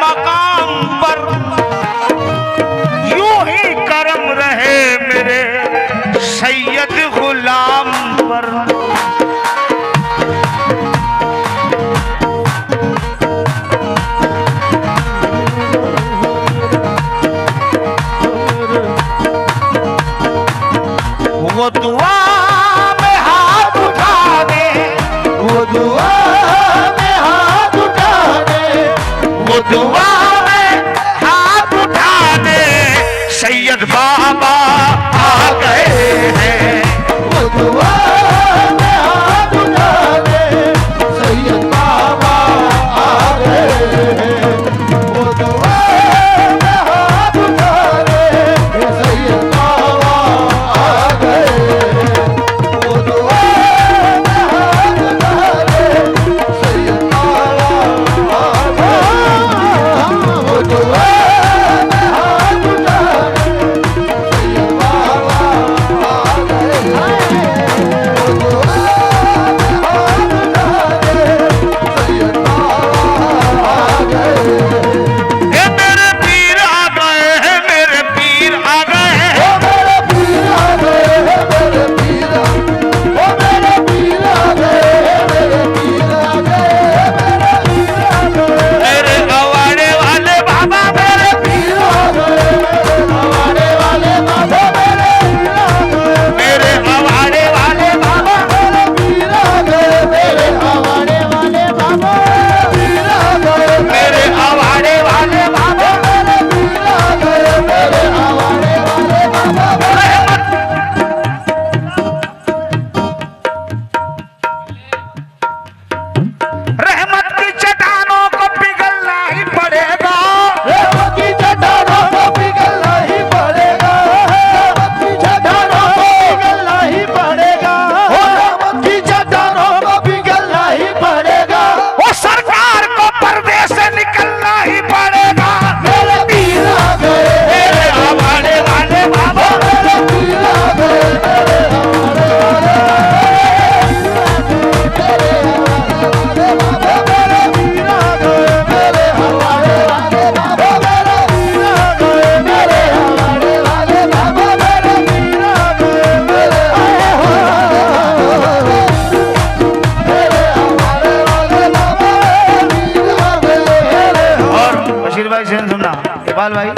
मकाम पर, यूं ही करम रहे मेरे सैयद गुलाम पर। वो दुआ में हाथ उठा दे, वो दुआ में हाथ उठा दे, वो दुआ में हाथ उठा दे, सैयद बाबा आ गए हैं। वो दुआ में हाथ उठा दे, सैयद बाबा आ गए हैं। वो दुआ में हाथ उठा दे, सैयद बाबा आ गए हैं। वो दुआ में हाथ उठा दे, सैयद बाबा आ गए हैं। वो दुआ में हाथ उठा दे, सैयद बाबा आ गए हैं। वो दुआ में हाथ उठा दे, सैयद बाबा आ गए हैं। हे मेरे पीर आ गए हैं, मेरे पीर आ गए हैं, मेरे पीर आ गए हैं, मेरे पीर आ मेरे पीर आ गए हैं, मेरे पीर आ गए हैं, मेरे पीर आ गए, मेरे गवाड़े वाले बाबा मेरे पीर आ गए, मेरे गवाड़े वाले बाबा मेरे पीर आ गए, मेरे गवाड़े वाले बाबा मेरे पीर आ गए, मेरे गवाड़े वाले बाबा पीर आ गए, मेरे गवाड़े वाले बाबा मेरे पीर आ गए, मेरे गवाड़े वाले बाबा रहमत की चट्टानों को पिघलना ही पड़ेगा, रहमत की चट्टानों को पिघलना ही पड़ेगा, रहमत की चट्टानों को पिघलना ही पड़ेगा, रहमत की चट्टानों को पिघलना ही पड़ेगा, वो सरकार को पर्दे से निकलना ही पड़ेगा। मेरे पीर आ गए, मेरे हवाले वाले बाबा मेरे पीर आ गए, मेरे हवाले वाले इकबाल भाई,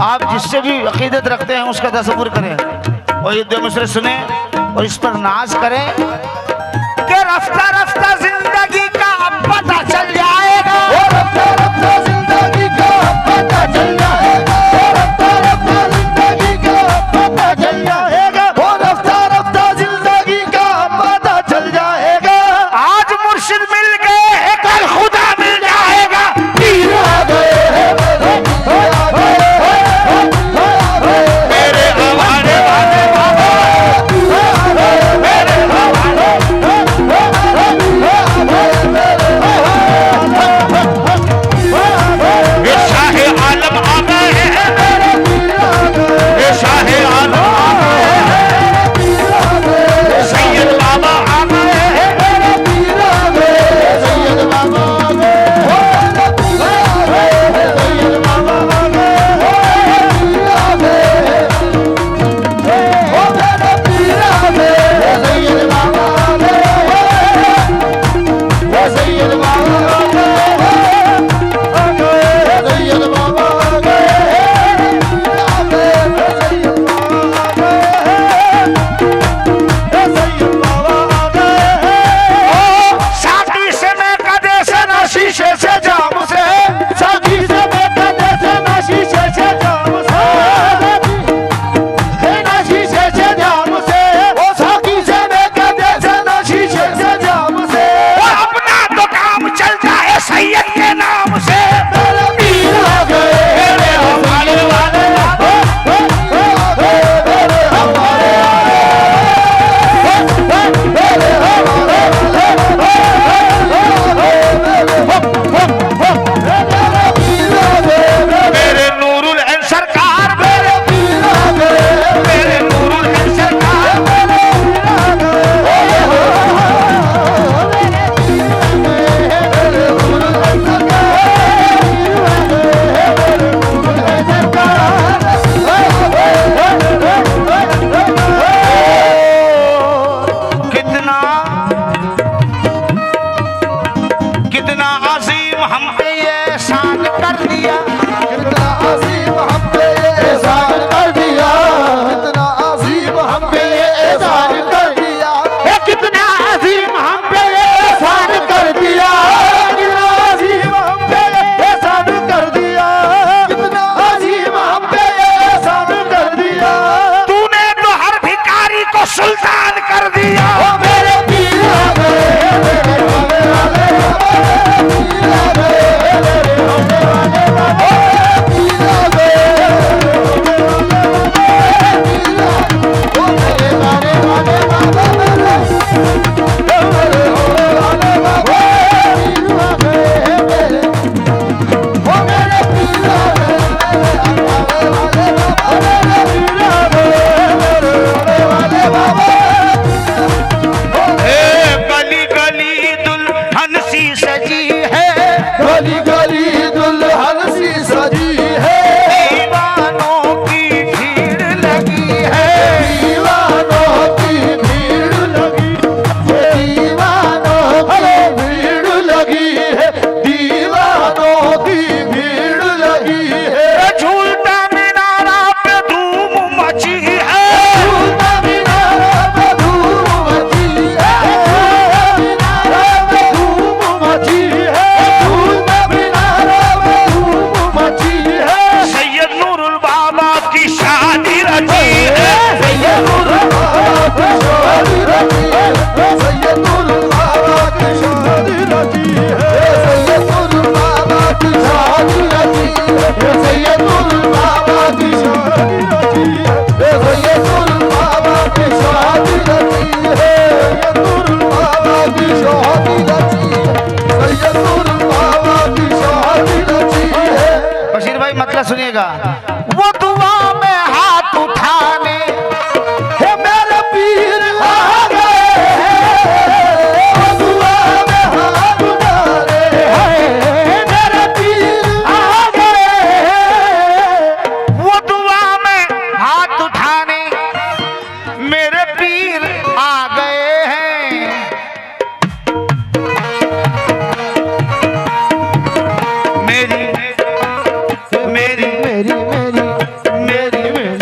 आप जिससे भी अकीदत रखते हैं उसका तसव्वुर करें और ये दो मिसरे सुने और इस पर नाज करें कि रफ्ता रफ्ता जिंदगी का अब पता चल जाएगा, रफ्ता रफ्ता जिंदगी का अब पता चल जाएगा, रफ्ता रफ्ता जिंदगी का अब पता चल जाएगा, रफ्ता रफ्ता जिंदगी का अब पता चल जाएगा। आज मुर्शिद मिल गए हैं, कल खुदा मिल जाएगा। पीर आ गए हैं, मेरे हवाले वाले बाबा, मेरे हवाले हम पे ये एहसान कर दिया, कितना अजीम हम पे ये एहसान कर दिया, कितना अजीम हम पे ये एहसान कर दिया, कितना अजीम हम पे ये एहसान कर दिया, कितना अजीम हम पे ये एहसान कर दिया, कितना अजीम हम पे ये एहसान कर दिया। तूने तो हर भिखारी को सुल्तान कर दिया। ओ मेरे पीर आ गए, मेरे होने वाले बाबा, पीर आ गए, मेरे होने वाले बाबा, पीर आ गए, मेरे होने वाले बाबा, मेरे होने वाले बाबा, पीर आ गए, मेरे, ओ मेरे पीर आ गए, मेरे होने वाले बाबा, मेरे पीर आ गए, मेरे होने वाले बाबा। गली गली दुल्हन सी सजी है, गली गली दुल्हन सी सजी है, दीवानों की भीड़ लगी है, दीवानों की भीड़ लगी, दीवानों की भीड़ लगी है, दीवानों की भीड़ लगी है। झूलता मीनारा पे धूम मची है, झूलता मीनारा पे धूम मची है, मीनारा पे धूम मची है, झूलता मीनारा पे धूम मची है। सैयद नूरुल बाबा की शादी रची है, सैयदुल बाबा की शादी रची है, सैयदुल बाबा की शादी रची है, सैयदुल बाबा की शादी रची है, सैयदुल बाबा की शादी रची है, सैयदुल बाबा की शादी रची है, सैयदुल बाबा की शादी रची है, सैयदुल बाबा की शादी रची है। बशीर भाई मतलब सुनिएगा, वो दुआ में हाथ उठाने हे मेरे पीर आ गए, वो दुआ में हाथ उठा रहे हैं, मेरे पीर आ गए, वो दुआ में हाथ उठाने मेरे पीर आ गए हैं। मेरी मेरी मेरी मेरी मेरी मेरी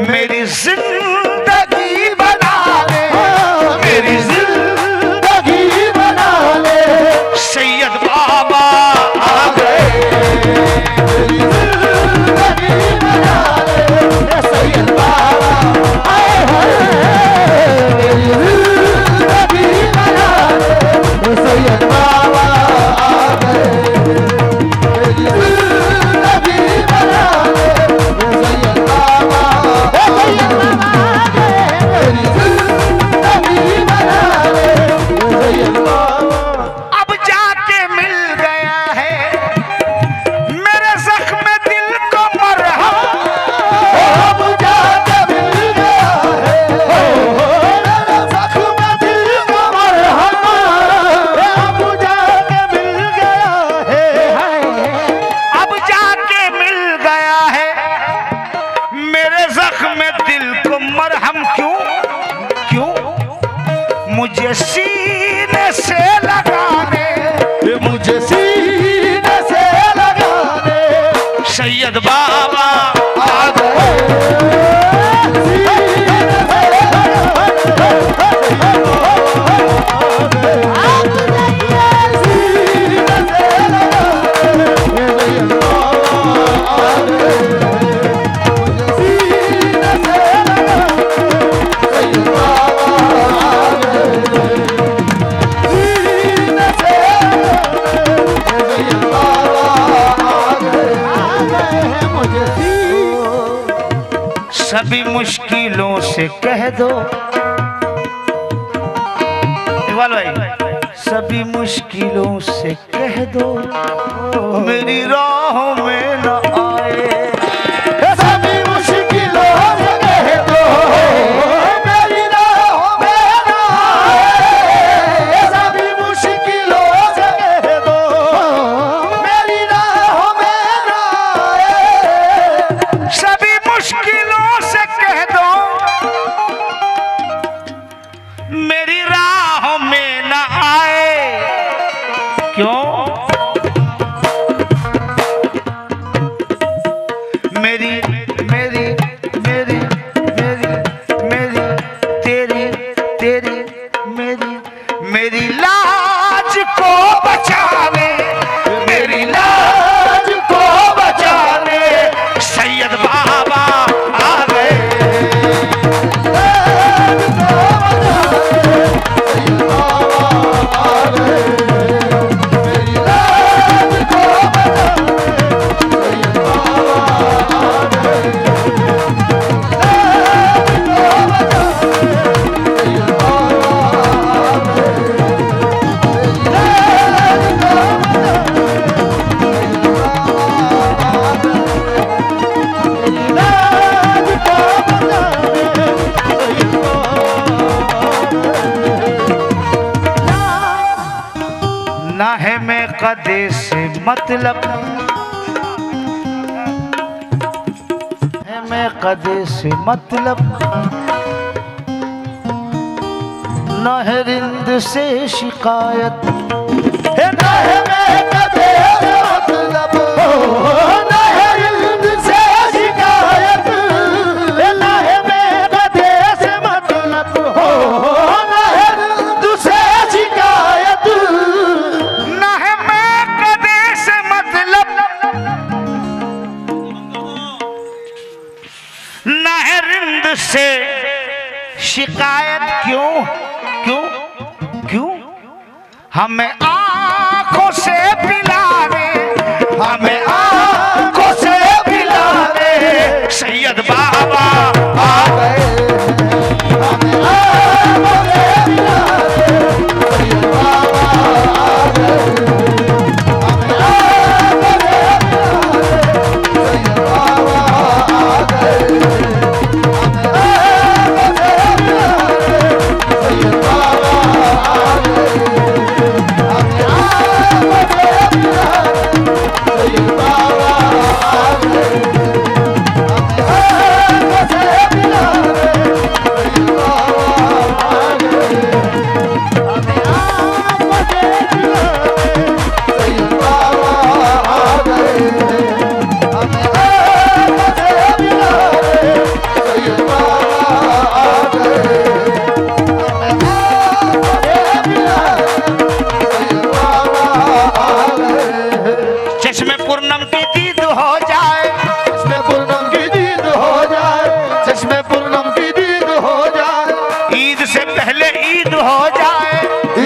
मेरी जिंदगी बना ले, मेरी जिंदगी बना ले, सैयद बाबा आ गए, मेरी जिंदगी बना ले, सैयद बाबा आए हैं, मेरी जिंदगी बना ले, सैयद बाबा आ गए, मेरी जिंदगी बना ले, सैयद बाबा आ गए, मेरी जिंदगी बना ले, सैयद बाबा। अब जाके मिल गया है मेरे जख्म दिल को मरहम, अब जाके मिल गया है, मेरा जख्म दिल को मरहम, अब जाके मिल गया है, अब जाके मिल गया है मेरे जख्म दिल को मरहम। क्यों क्यों मुझे सीने से लगाने, मुझे सीने से लगाने सैयद बाबा आ गए, सीने से लगाने, सीने से लगाने, सैयद बाबा आ गए, मुझे सीने से लगाने, सैयद बाबा आ गए, सीने से लगाने, सैयद बाबा आ गए हैं मुझे सभी मुश्किलों से कह दो, इकबाल भाई सभी मुश्किलों से कह दो मेरी राहों में न आए, सभी मुश्किलों से कह दो मेरी राहों में ना आए, सभी मुश्किलों से कह दो मेरी राहों में ना आए, सभी मुश्किलों से कह दो मेरी राहों में न आए। क्यों कदे से मतलब है, मैं कदे से मतलब न है रिंद से शिकायत है ना है मैं कदे से मतलब न है रिंद से शिकायत है ना है मैं कदे से मतलब हो न है रिंद से शिकायत न है मैं कदे से मतलब न है रिंद से शिकायत क्यों क्यों क्यों हमें आंखों से पिलाने हमें आंखों से पिलाने सैयद बाबा आ गए हमें आंखों से पिलाने सैयद बाबा आ गए हमें आंखों से पिलाने सैयद बाबा आ गए हमें आंखों से पिलाने सैयद बाबा आ गए हमें आंखों से पिलाने सैयद बाबा आ गए चश्मे पूर्णम की दीद हो जाए चश्मे पूर्णम की दीद हो जाए चश्मे पूर्णम की दीद हो जाए ईद से पहले ईद हो जाए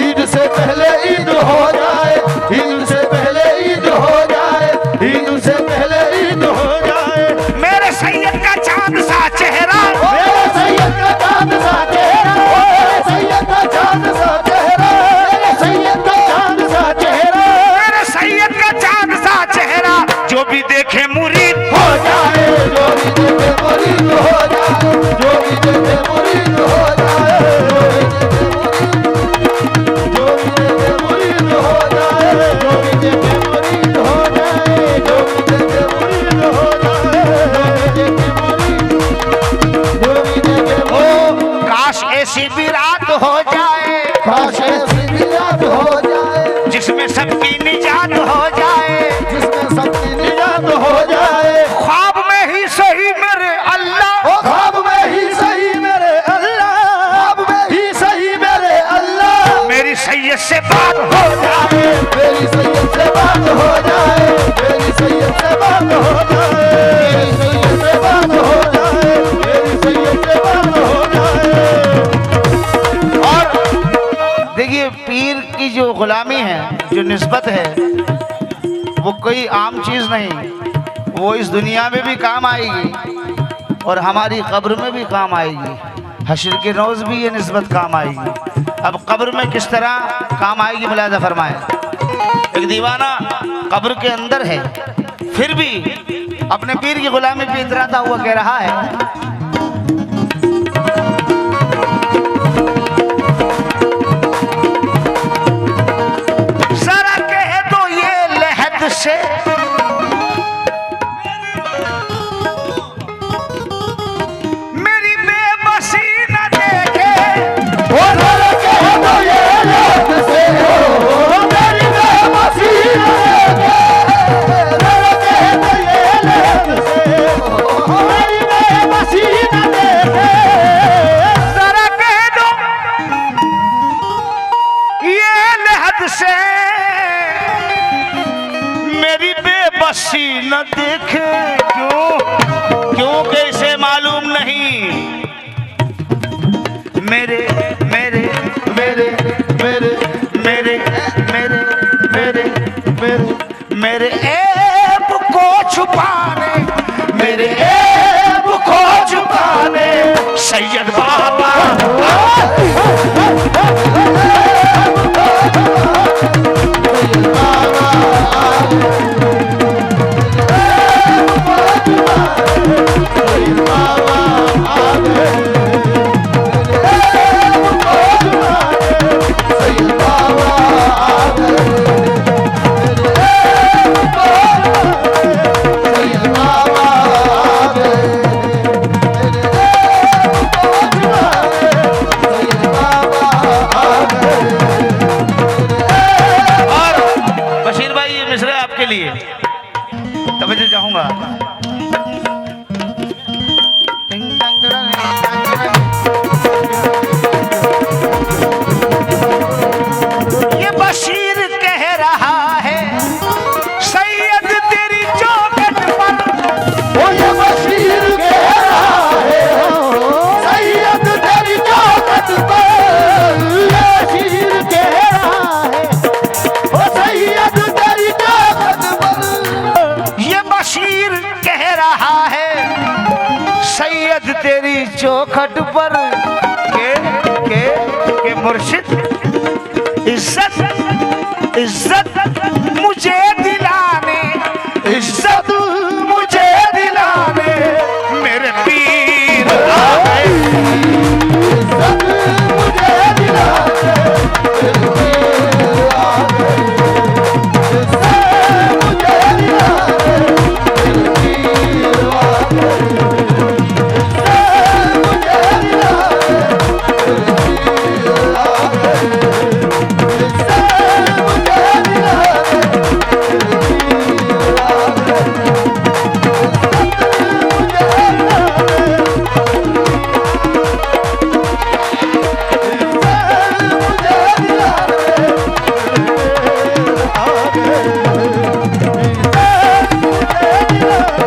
ईद से पहले ईद हो जाए ईद से पहले ईद हो जाए ईद से पहले ईद हो जाए मेरे सैयद का चांद सा चेहरा मेरे सैयद का चांद सा चेहरा मेरे सैयद का चांद सा चेहरा मेरे सैयद का चांद सा चेहरा मेरे सैयद का चांद सा चेहरा जो भी देखे मुरीद हो जाए जो भी देखे मुरीद हो जाए जो भी देखे मुरीद हो जाए जो भी देखे मुरीद हो जाए जो भी देखे मुरीद हो जाए जो भी देखे मुरीद हो जाए जो भी देखे मुरीद जो भी देखे ओ काश ऐसी भी रात हो जाए काश ऐसी भी रात हो जाए जिसमें सबकी निजात हो जाए जिसमें सबकी निजात हो जाए ख्वाब में ही सही मेरे अल्लाह ओ ख्वाब में ही सही मेरे अल्लाह ख्वाब में ही सही मेरे अल्लाह मेरी सैयद से बात हो जाए मेरी सैयद से बात हो जाए मेरी सैयद से बात हो जाए मेरी सैयद से बात हो जाए मेरी सैयद से बात हो जाए और देखिए पीर की जो गुलामी है जो निस्बत है वो कोई आम चीज नहीं वो इस दुनिया में भी काम आएगी और हमारी कब्र में भी काम आएगी हश्र के रोज भी ये निस्बत काम आएगी अब कब्र में किस तरह काम आएगी मुलाहिजा फरमाए एक दीवाना कब्र के अंदर है फिर भी अपने पीर की गुलामी पे इतराता हुआ कह रहा है जरा कह दो ये लहद से मेरी बेबसी न देखे ओ जरा कह दो ये लहद से ओ मेरी बेबसी न देखे जरा कह दो ये लहद से ओ मेरी बेबसी न देखे जरा कह दो ये लहद से मेरी बेबसी न देखे क्यों क्यों कैसे मालूम नहीं मेरे मेरे मेरे मेरे मेरे मेरे मेरे मेरे मेरे ऐब को छुपाने मेरे ऐब को छुपाने सैयद बाबा मिसरे आपके लिए, तब मैं जाऊंगा। ये बशीर कह रहा है सैयद तेरी चौखट पर, ओ ये बशीर कह रहा है सैयद तेरी चौखट पर, ये बशीर कह रहा है ओ सैयद तेरी चौखट पर। ये बशीर कह रहा है सैयद तेरी चौखट पर के मुर्शिद इज्जत इज्जत मुझे दिलाने, इज्जत मुझे दिलाने मेरे पीर आ गए। इज्जत मुझे दिलाने मेरे पीर आ गए, इज्जत मुझे दिलाने मेरे पीर आ गए,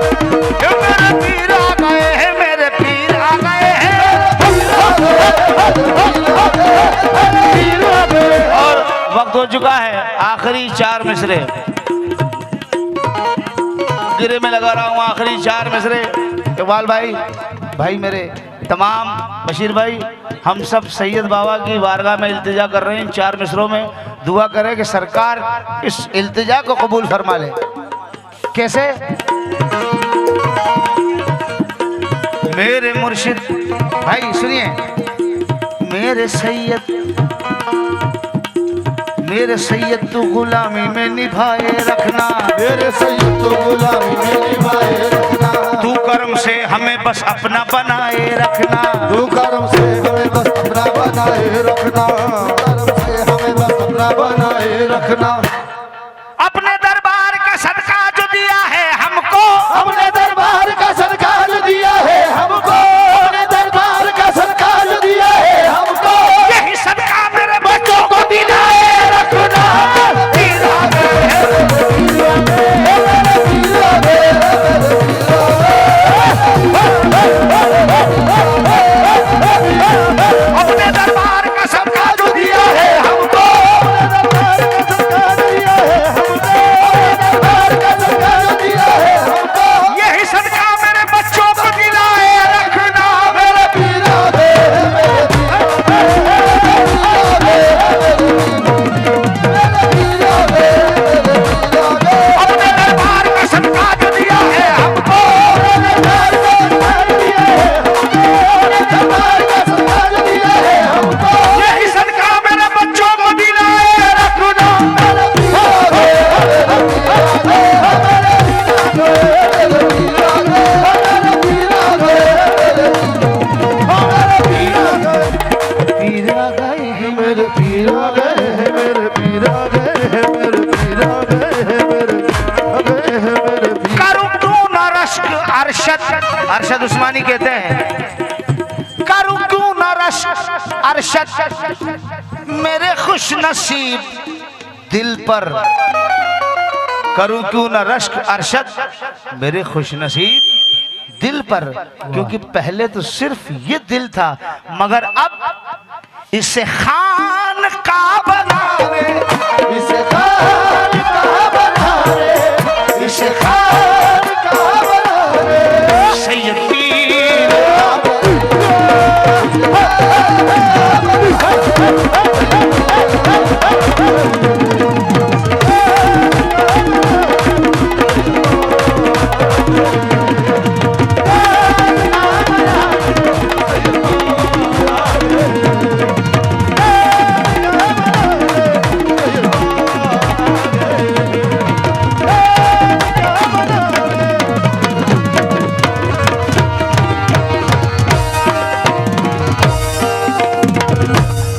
इज्जत मुझे दिलाने मेरे पीर आ गए, इज्जत मुझे दिलाने मेरे पीर आ गए, वक्त हो चुका है, आखिरी 4 मिसरे गिरे में लगा रहा हूँ, आखिरी 4 मिसरे। इकबाल भाई, भाई मेरे तमाम, बशीर भाई, हम सब सैयद बाबा की बारगाह में इल्तिजा कर रहे हैं। 4 मिसरों में दुआ करें कि सरकार इस इल्तिजा को कबूल फरमा ले। कैसे? मेरे मुर्शिद भाई सुनिए, मेरे सैयद तू गुलामी में निभाए रखना, मेरे सैयद तो गुलामी में निभाए रखना, तू करम से हमें बस अपना बनाए रखना, तू करम से हमें बस अपना बनाए रखना, करम से हमें बस अपना बनाए रखना। अपने दरबार का सदका जो दिया है हमको, अपने दरबार का सदका जो दिया है हमको, अपने दरबार का सदका जो दिया है हमको, यही सदका मेरे बच्चों को दिलाए रखना। अपने दरबार का सदका जो दिया है हमको, यही सदका मेरे बच्चों को दिलाए रखना। मेरे पीरा दे, अपने दरबार का सदका जो दिया है हमको, यही सदका मेरे बच्चों को दिलाए रखना। पीरा गए हैं मेरे पीरा गए हैं मेरे पीरा गए हैं मेरे पीरा गए हैं मेरे गए हैं मेरे पीरा। करूं क्यों न रश्क अरशद, अरशद उस्मानी कहते हैं, करूं क्यों न रश्क अरशद मेरे खुश नसीब दिल पर, करूं क्यों न रश्क अरशद मेरे खुश नसीब दिल पर, क्योंकि पहले तो सिर्फ ये दिल था, मगर अब इसे खान का बनाने, इसे खान का